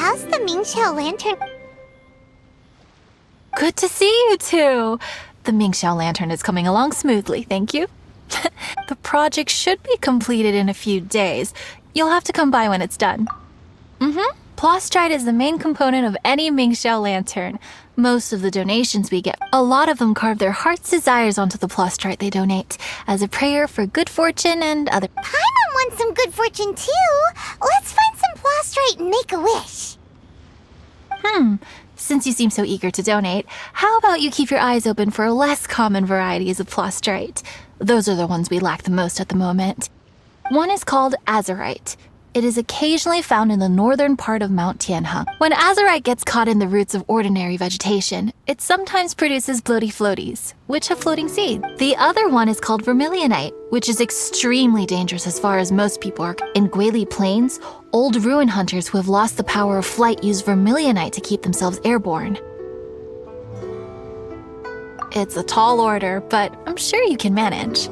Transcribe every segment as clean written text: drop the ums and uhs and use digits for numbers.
How's the Mingxiao lantern? Good to see you two. The Mingxiao lantern is coming along smoothly, thank you. The project should be completed in a few days. You'll have to come by when it's done. Plostrite is the main component of any Mingxiao lantern. Most of the donations we get, a lot of them carve their heart's desires onto the plostrite they donate, as a prayer for good fortune and other— Paimon wants some good fortune too. Let's find some plostrite and make a wish. Since you seem so eager to donate, how about you keep your eyes open for less common varieties of plostrite? Those are the ones we lack the most at the moment. One is called azurite. It is occasionally found in the northern part of Mount Tianheng. When azurite gets caught in the roots of ordinary vegetation, it sometimes produces bloaty floaties, which have floating seeds. The other one is called vermilionite, which is extremely dangerous as far as most people are. In Guili Plains, old ruin hunters who have lost the power of flight use vermilionite to keep themselves airborne. It's a tall order, but I'm sure you can manage.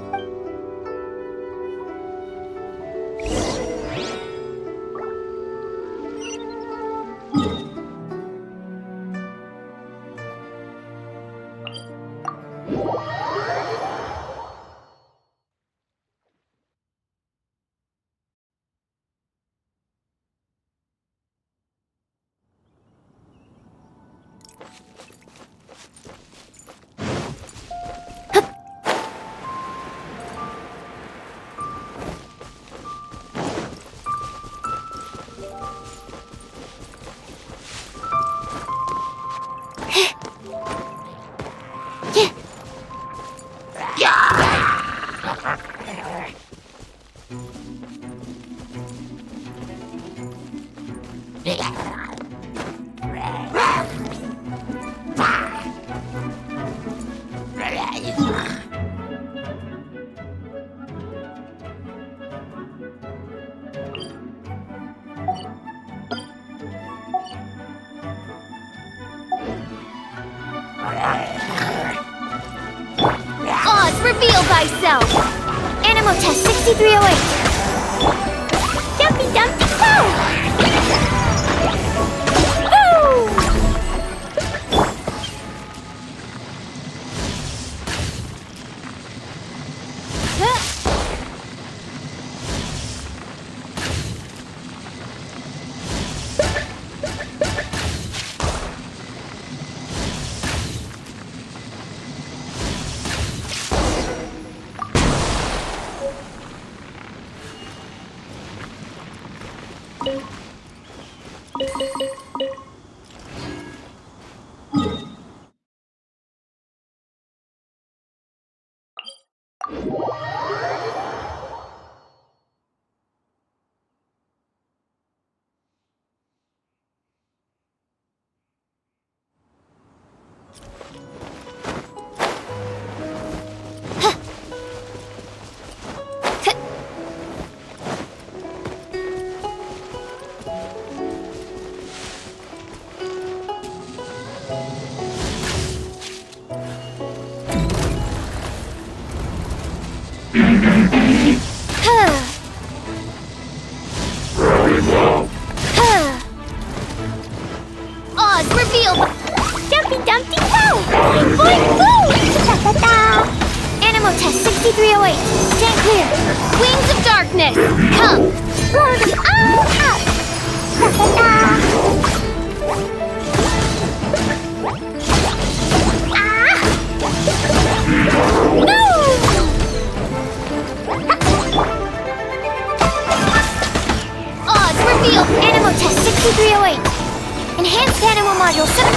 Oz, reveal thyself! Animal test 6308. Dumpy Dumpty Go! Oz, reveal! Dumpy Dumpty Go! Boing Boing Boo! Ta-ta-ta! Animal test 6308. Stand clear. Wings of darkness, come! Roar them all out! Ta-ta-ta! No! Oz, reveal! Animal test 6308. Enhanced animal module set.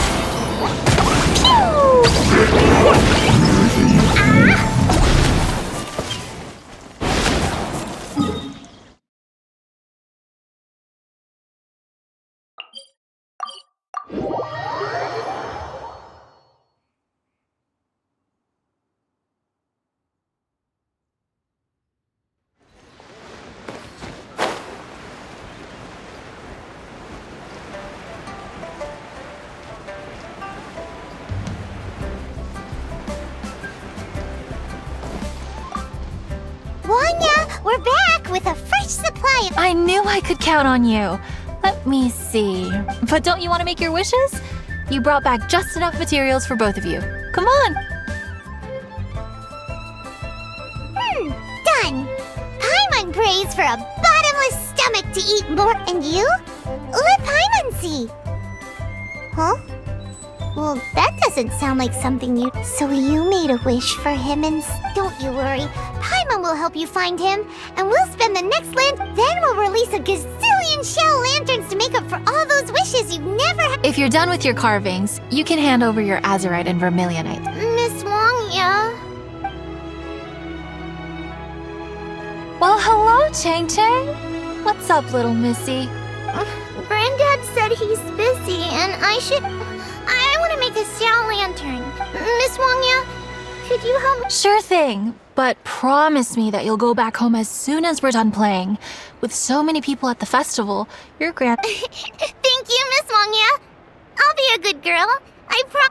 We're back with a fresh supply of— I knew I could count on you. Let me see. But don't you want to make your wishes? You brought back just enough materials for both of you. Come on! Done! Paimon prays for a bottomless stomach to eat more. And you? Let Paimon see. Huh? Well, that doesn't sound like something you... So you made a wish for him and... Don't you worry. Paimon will help you find him, and we'll spend the next land... Then we'll release a gazillion shell lanterns to make up for all those wishes you've never had... If you're done with your carvings, you can hand over your azurite and vermilionite. Miss Wong, yeah? Well, hello, Chang Chang. What's up, little missy? Granddad said he's busy, and I want to make a shell lantern. Miss Wongya, could you help me? Sure thing, but promise me that you'll go back home as soon as we're done playing. With so many people at the festival, your Thank you, Miss Wongya. I'll be a good girl.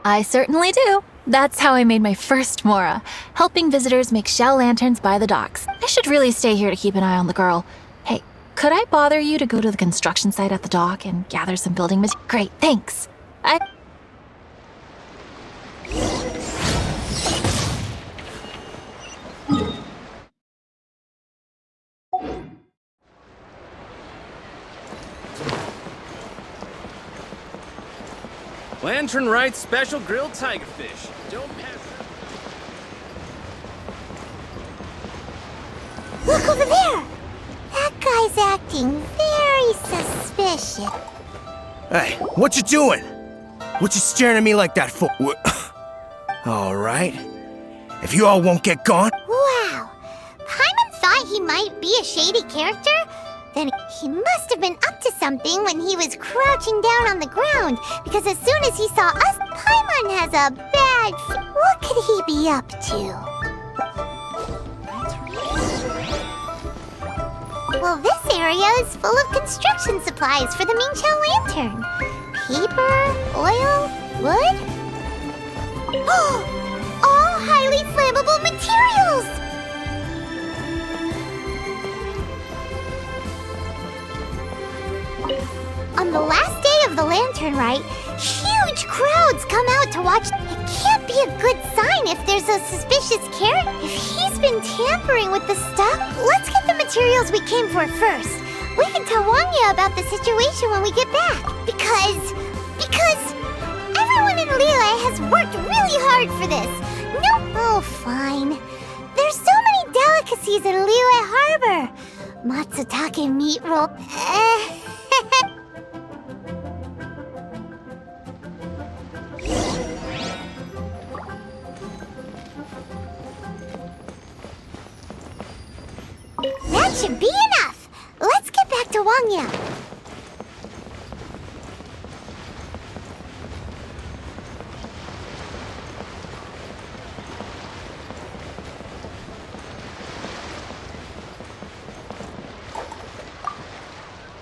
I certainly do. That's how I made my first Mora, helping visitors make shell lanterns by the docks. I should really stay here to keep an eye on the girl. Hey, could I bother you to go to the construction site at the dock and gather some building materials? Great, thanks. Lantern Right special grilled tigerfish. Don't pass. Look over there! That guy's acting very suspicious. Hey, what you doing? What you staring at me like that for? All right. If you all won't get gone... Wow. Paimon thought he might be a shady character? Then he must have been up to something when he was crouching down on the ground, because as soon as he saw us, Paimon has a bad What could he be up to? Well, this area is full of construction supplies for the Mingqiao lantern. Paper, oil, wood. All highly flammable materials! On the last day of the lantern rite, huge crowds come out to watch. It can't be a good sign if there's a suspicious character. If he's been tampering with the stuff, let's get the materials we came for first. We can tell Wangya about the situation when we get back. Because everyone in Liyue has worked really hard for this. No, oh fine. There's so many delicacies in Liyue Harbor. Matsutake meat roll. That should be enough. Let's get back to Wangya.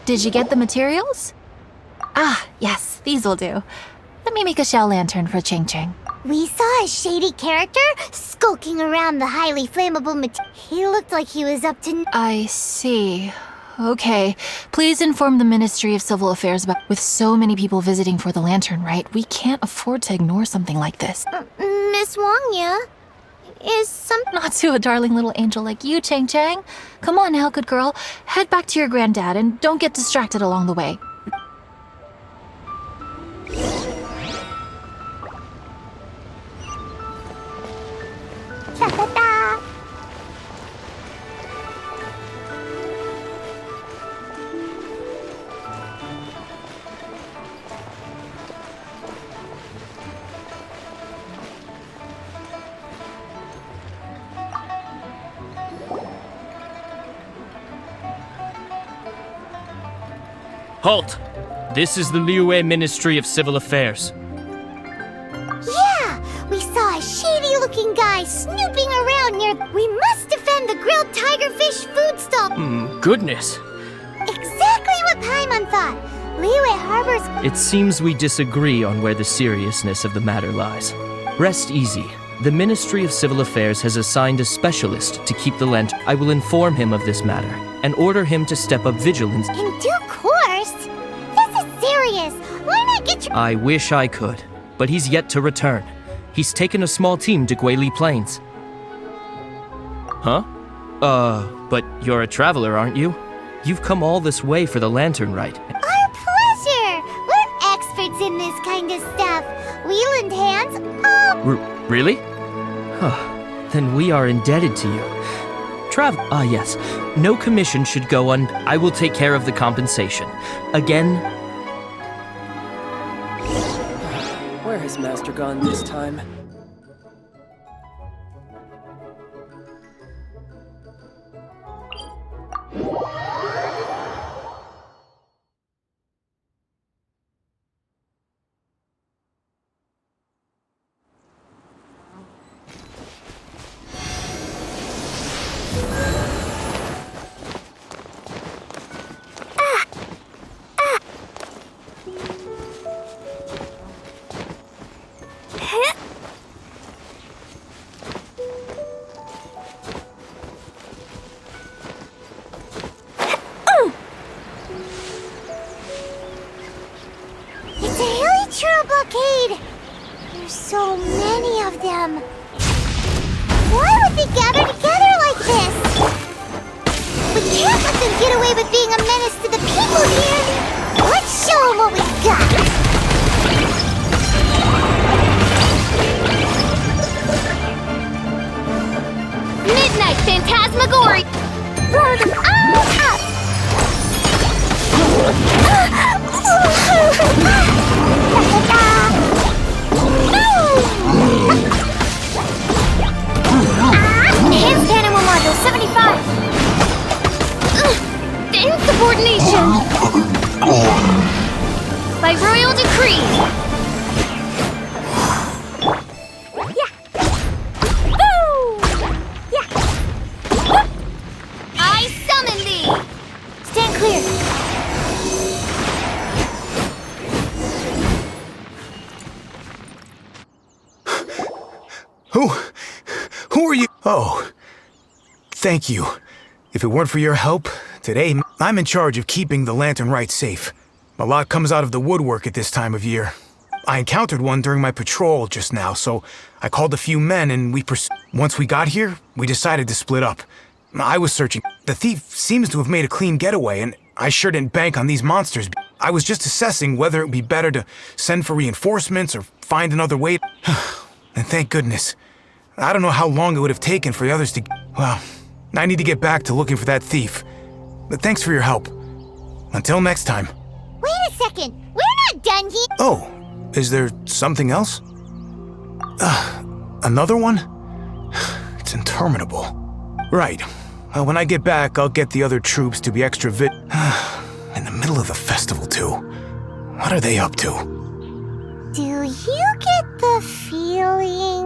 Did you get the materials? Ah, yes, these will do. Let me make a shell lantern for Ching Ching. We saw a shady character skulking around the highly flammable material. He looked like he was up to... I see. Okay. Please inform the Ministry of Civil Affairs about... With so many people visiting for the lantern, right? We can't afford to ignore something like this. Miss Wangya, is something... Not to a darling little angel like you, Chang Chang. Come on now, good girl. Head back to your granddad and don't get distracted along the way. Ta-ta-ta. Halt! This is the Liyue Ministry of Civil Affairs. Yeah, we saw a shady-looking guy snooping around near... We must defend the grilled tigerfish food stall. Goodness. Exactly what Paimon thought. Liyue Harbor's... It seems we disagree on where the seriousness of the matter lies. Rest easy. The Ministry of Civil Affairs has assigned a specialist to keep the lantern. I will inform him of this matter and order him to step up vigilance. In due course. curious. Why not get your... I wish I could, but he's yet to return. He's taken a small team to Guili Plains. Huh? But you're a traveler, aren't you? You've come all this way for the lantern rite. Our pleasure! We're experts in this kind of stuff. We lend hands. Really? Then we are indebted to you. Yes. No commission should go on. I will take care of the compensation. Again. Where has Master gone this time? It's a hilly true blockade. There's so many of them. Why would they gather together like this? We can't let them get away with being a menace to the people here. Let's show them what we got. Midnight Phantasmagoria! Roar them all up! Enhanced Animal Module 75! Insubordination! By royal decree! I summon thee! Stand clear! Who are you? Oh, thank you. If it weren't for your help, today I'm in charge of keeping the lantern rite safe. A lot comes out of the woodwork at this time of year. I encountered one during my patrol just now, so I called a few men and once we got here, we decided to split up. I was searching. The thief seems to have made a clean getaway, and I sure didn't bank on these monsters. I was just assessing whether it would be better to send for reinforcements or find another way. And thank goodness. I don't know how long it would have taken for the others to... Well, I need to get back to looking for that thief. But thanks for your help. Until next time. Wait a second! We're not done here! Oh, is there something else? Another one? It's interminable. Right. Well, when I get back, I'll get the other troops to be extra in the middle of the festival, too. What are they up to? Do you get the feeling...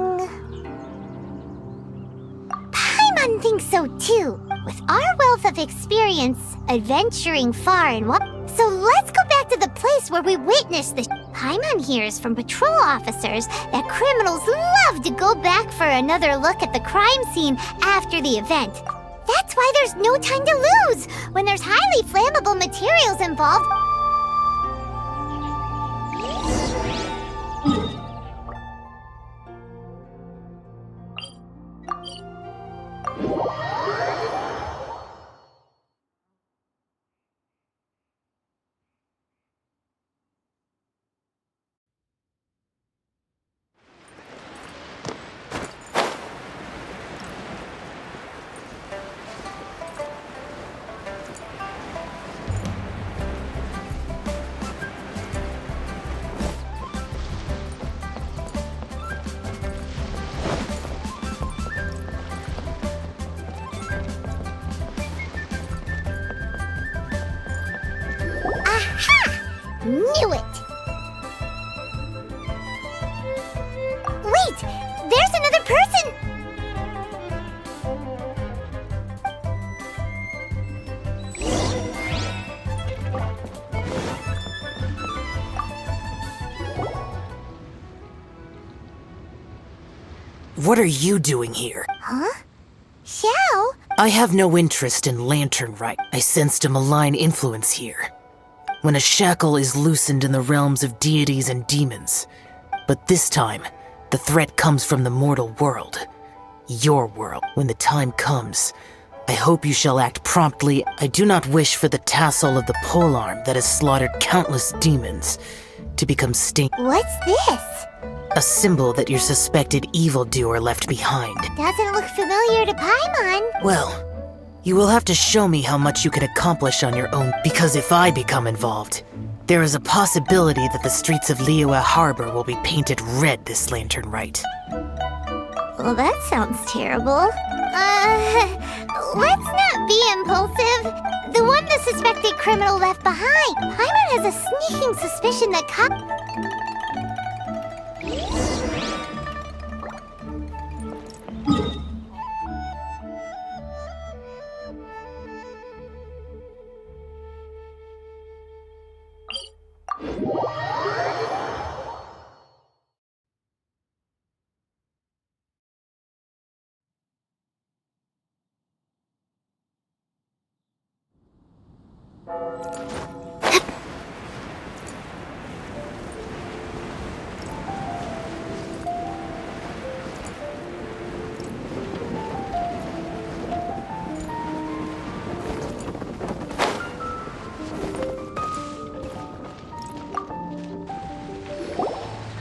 Paimon thinks so too. With our wealth of experience, adventuring far and wide. So let's go back to the place where we witnessed the Paimon hears from patrol officers that criminals love to go back for another look at the crime scene after the event. That's why there's no time to lose when there's highly flammable materials involved. Knew it! Wait! There's another person! What are you doing here? Huh? Xiao? I have no interest in lantern rite. I sensed a malign influence here. when a shackle is loosened in the realms of deities and demons. But this time, the threat comes from the mortal world. Your world. When the time comes, I hope you shall act promptly. I do not wish for the tassel of the polearm that has slaughtered countless demons to become What's this? a symbol that your suspected evildoer left behind. Doesn't look familiar to Paimon. Well, you will have to show me how much you can accomplish on your own, because if I become involved, there is a possibility that the streets of Liyue Harbor will be painted red this lantern rite. Well, that sounds terrible. Let's not be impulsive. The one the suspected criminal left behind. Paimon has a sneaking suspicion that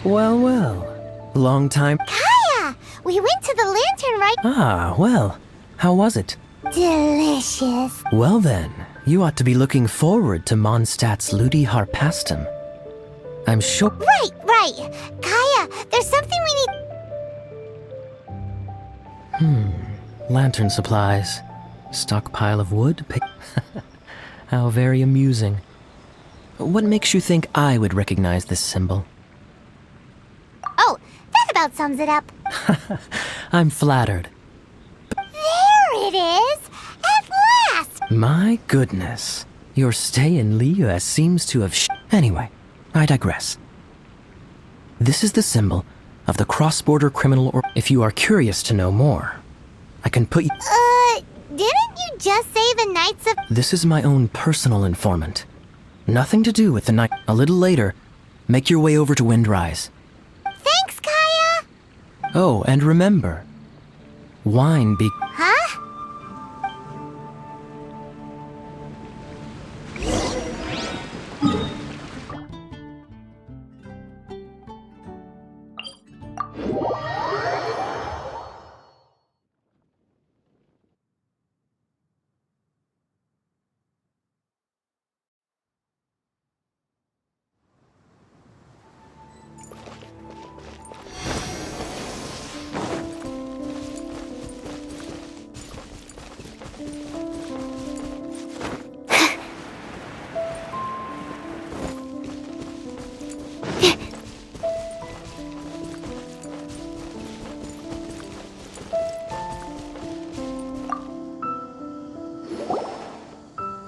Well, well. Long time. Kaya! We went to the lantern rite. Ah, well. How was it? Delicious. Well then, you ought to be looking forward to Mondstadt's Ludi Harpastum. I'm sure. Right. Kaya, there's something we need. Lantern supplies. Stockpile of wood. How very amusing. What makes you think I would recognize this symbol? Oh, that about sums it up. I'm flattered. There it is! At last! My goodness. Your stay in Liyue seems to have Anyway, I digress. This is the symbol of the cross-border criminal if you are curious to know more, I can put you... Didn't you just say the Knights of... This is my own personal informant. Nothing to do with the night. A little later, make your way over to Windrise. Thanks, Kaya! Oh, and remember, wine be... Huh?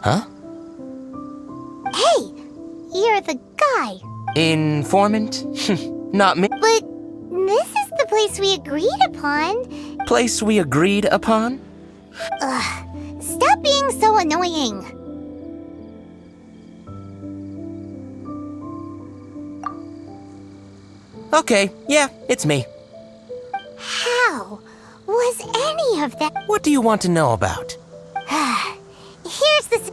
Huh? Hey, you're the guy. Informant? Not me. But this is the place we agreed upon. Place we agreed upon? Stop being so annoying. Okay, yeah, it's me. How was any of that? What do you want to know about? Here's this.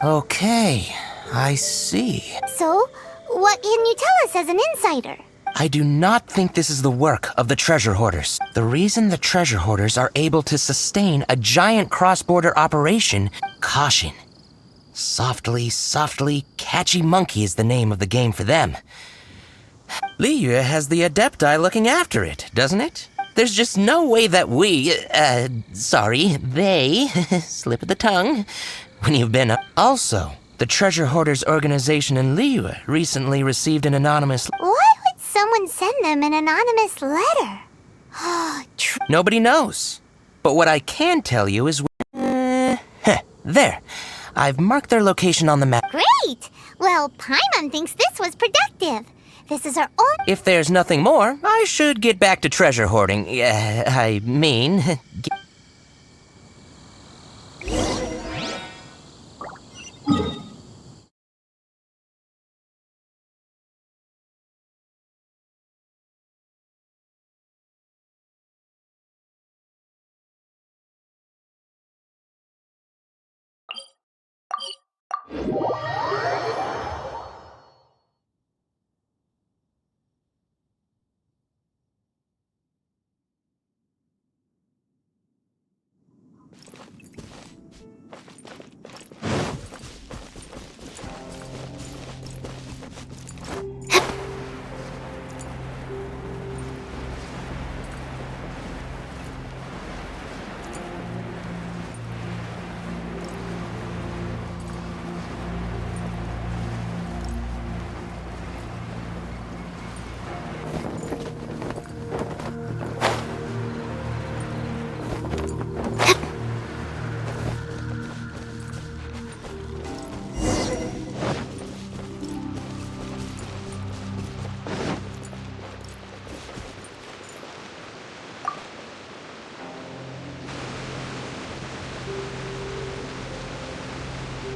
Okay, I see. So, what can you tell us as an insider? I do not think this is the work of the treasure hoarders. The reason the treasure hoarders are able to sustain a giant cross-border operation, caution. Softly, catchy monkey is the name of the game for them. Liyue has the Adepti looking after it, doesn't it? There's just no way that they, slip of the tongue, when you've been... Also, the treasure hoarders organization in Liyue recently received an anonymous... Why would someone send them an anonymous letter? Nobody knows. But what I can tell you is... there. I've marked their location on the map. Great! Well, Paimon thinks this was productive. This is our own... If there's nothing more, I should get back to treasure hoarding. I mean...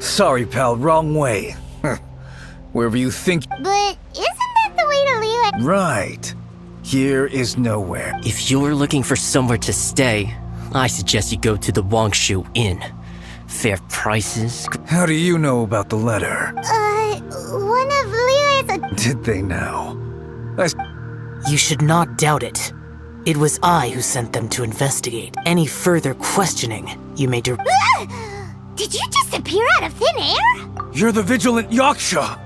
Sorry, pal, wrong way. Wherever you think... But isn't that the way to Liyue? Right. Here is nowhere. If you're looking for somewhere to stay, I suggest you go to the Wangshu Inn. Fair prices. How do you know about the letter? One of Liyue's... Did they now? You should not doubt it. It was I who sent them to investigate. Any further questioning, you may Did you just appear out of thin air? You're the vigilant Yaksha!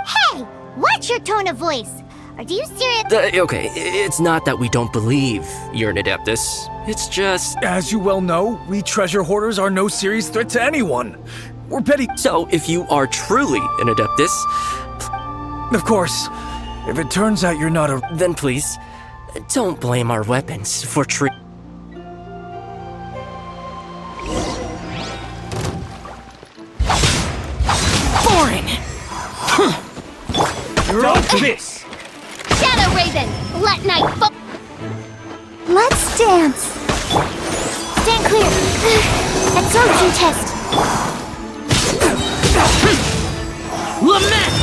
Hey, watch your tone of voice. Are you serious? Okay, it's not that we don't believe you're an Adeptus. It's just... As you well know, we treasure hoarders are no serious threat to anyone. We're petty... So, if you are truly an Adeptus... Of course. If it turns out you're not a... Then please, don't blame our weapons for boring! Drop this! Shadow Raven, let night Let's dance. Stand clear. Absorption test. Lament!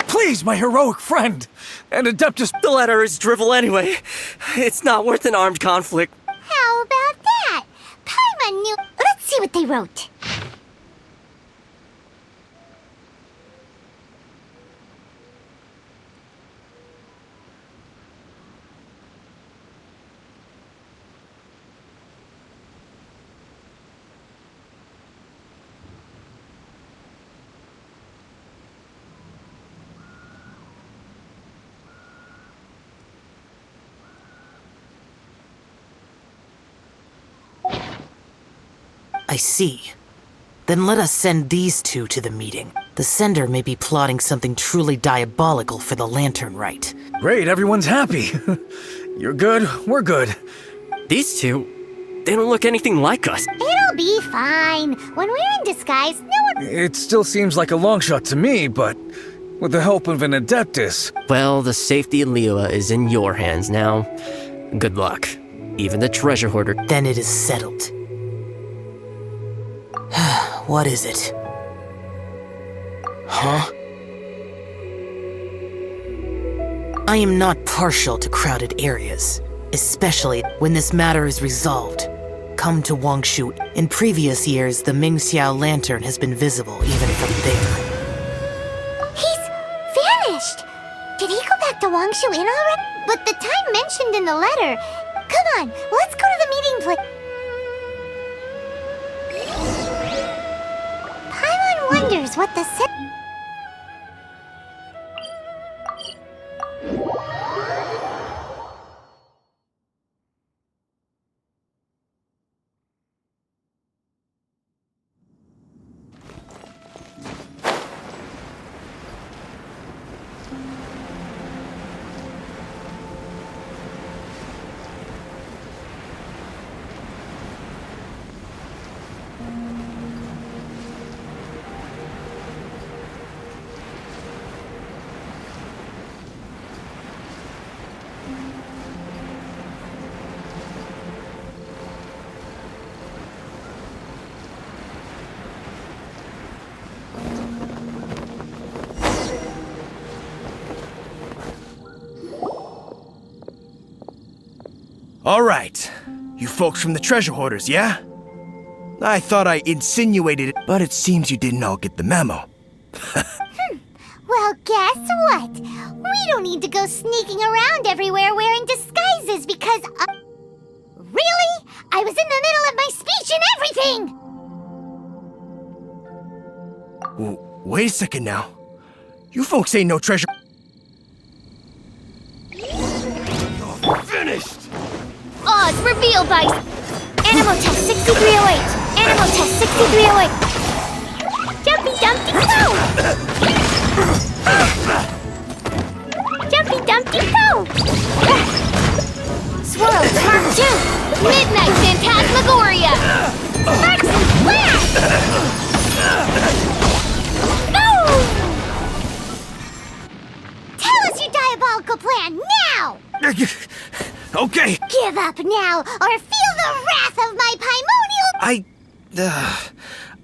Please, my heroic friend! And Adeptus... The letter is drivel anyway. It's not worth an armed conflict. How about that? Paimon knew. Let's see what they wrote. I see. Then let us send these two to the meeting. The sender may be plotting something truly diabolical for the Lantern Rite. Great, everyone's happy. You're good, we're good. These two, they don't look anything like us. It'll be fine. When we're in disguise, no one... It still seems like a long shot to me, but with the help of an Adeptus... Well, the safety of Liyue is in your hands now. Good luck. Even the treasure hoarder. Then it is settled. What is it? Huh? I am not partial to crowded areas, especially when this matter is resolved. Come to Wangshu. In previous years, the Mingxiao lantern has been visible even from there. He's vanished. Did he go back to Wangshu Inn already? But the time mentioned in the letter... Come on, let's go to the meeting place. Paimon wonders what the... Alright. You folks from the treasure hoarders, yeah? I thought I insinuated it, but it seems you didn't all get the memo. Well, guess what? We don't need to go sneaking around everywhere wearing disguises because... Really? I was in the middle of my speech and everything! Wait a second now. You folks ain't no treasure... You're finished! Odds revealed by... Animal test 6308! Animal test 6308! Jumpy Dumpty Go! Jumpy Dumpty Go! Swirl Mark 2! Midnight Phantasmagoria! Sparks and Splash! No! Tell us your diabolical plan now! Okay. Give up now, or feel the wrath of my primordial...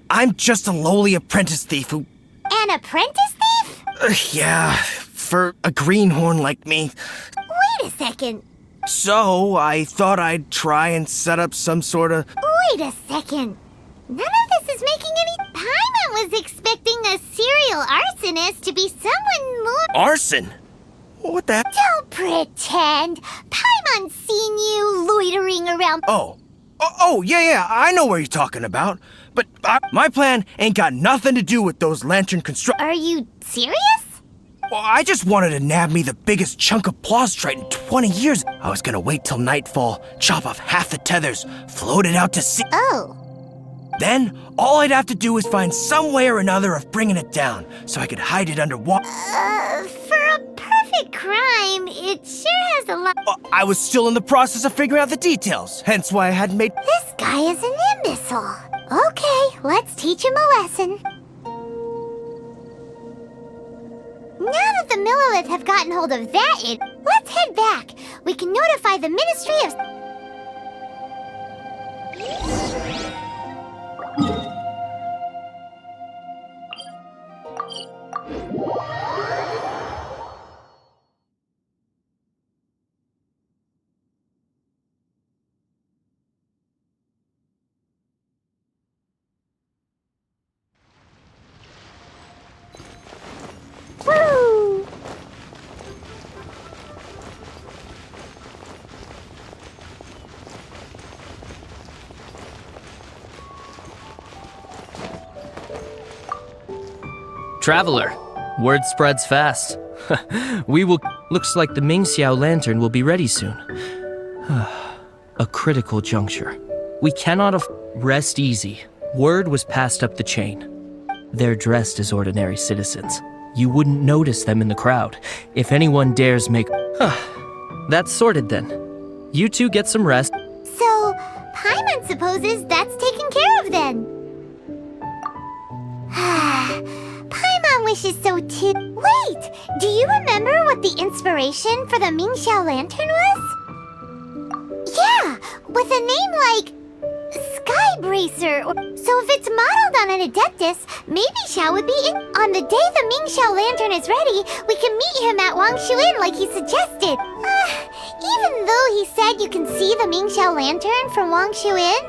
I'm just a lowly apprentice thief who... An apprentice thief? Yeah, for a greenhorn like me. Wait a second. So, I thought I'd try and set up some sort of... Wait a second. None of this is making any... Paimon was expecting a serial arsonist to be someone more... Arson? What the... Don't pretend. Paimon's seen you loitering around... Oh, yeah, I know what you're talking about. But my plan ain't got nothing to do with those lantern Are you serious? Well, I just wanted to nab me the biggest chunk of plaustrite in 20 years. I was gonna wait till nightfall, chop off half the tethers, float it out to sea. Oh. Then, all I'd have to do is find some way or another of bringing it down, so I could hide it under water. For a perfect crime, it sure has a lot... I was still in the process of figuring out the details, hence why I hadn't made... This guy is an imbecile. Okay, let's teach him a lesson. Now that the Millilith have gotten hold of that let's head back. We can notify the Ministry of... Woo! Traveler, word spreads fast. Looks like the Mingxiao lantern will be ready soon. A critical juncture. We cannot rest easy. Word was passed up the chain. They're dressed as ordinary citizens. You wouldn't notice them in the crowd. If anyone dares make... That's sorted then. You two get some rest. So, Paimon supposes that's taken care of then. Paimon wishes so too. Wait! Do you remember what the inspiration for the Mingxiao lantern was? Yeah! With a name like... Skybracer. So if it's modeled on an Adeptus, maybe Xiao would be in. On the day the Mingxiao lantern is ready, we can meet him at Wangshu Inn like he suggested. Even though he said you can see the Mingxiao lantern from Wangshu Inn,